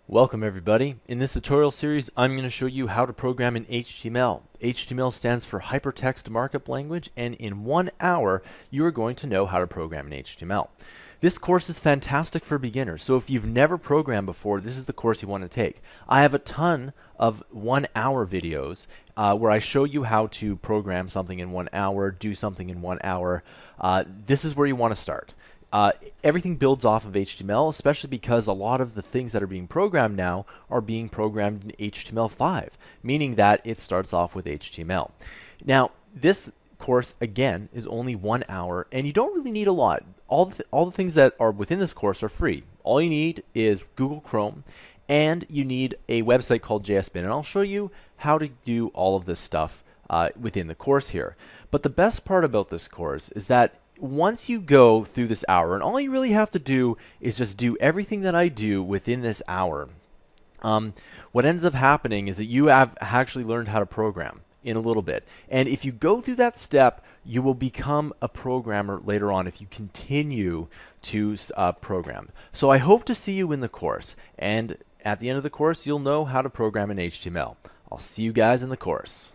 Welcome everybody. In this tutorial series, I'm going to show you how to program in HTML. HTML stands for Hypertext Markup Language, and in 1 hour, you are going to know how to program in HTML. This course is fantastic for beginners, so if you've never programmed before, this is the course you want to take. I have a ton of 1 hour videos where I show you how to program something in 1 hour, do something in 1 hour. This is where you want to start. Everything builds off of HTML, especially because a lot of the things that are being programmed now are being programmed in HTML5, meaning that it starts off with HTML. Now, this course, again, is only 1 hour, and you don't really need a lot. All the things that are within this course are free. All you need is Google Chrome, and you need a website called JSBin, and I'll show you how to do all of this stuff within the course here. But the best part about this course is that once you go through this hour, and all you really have to do is just do everything that I do within this hour, what ends up happening is that you have actually learned how to program in a little bit. And if you go through that step, you will become a programmer later on if you continue to program. So I hope to see you in the course, and at the end of the course, you'll know how to program in HTML. I'll see you guys in the course.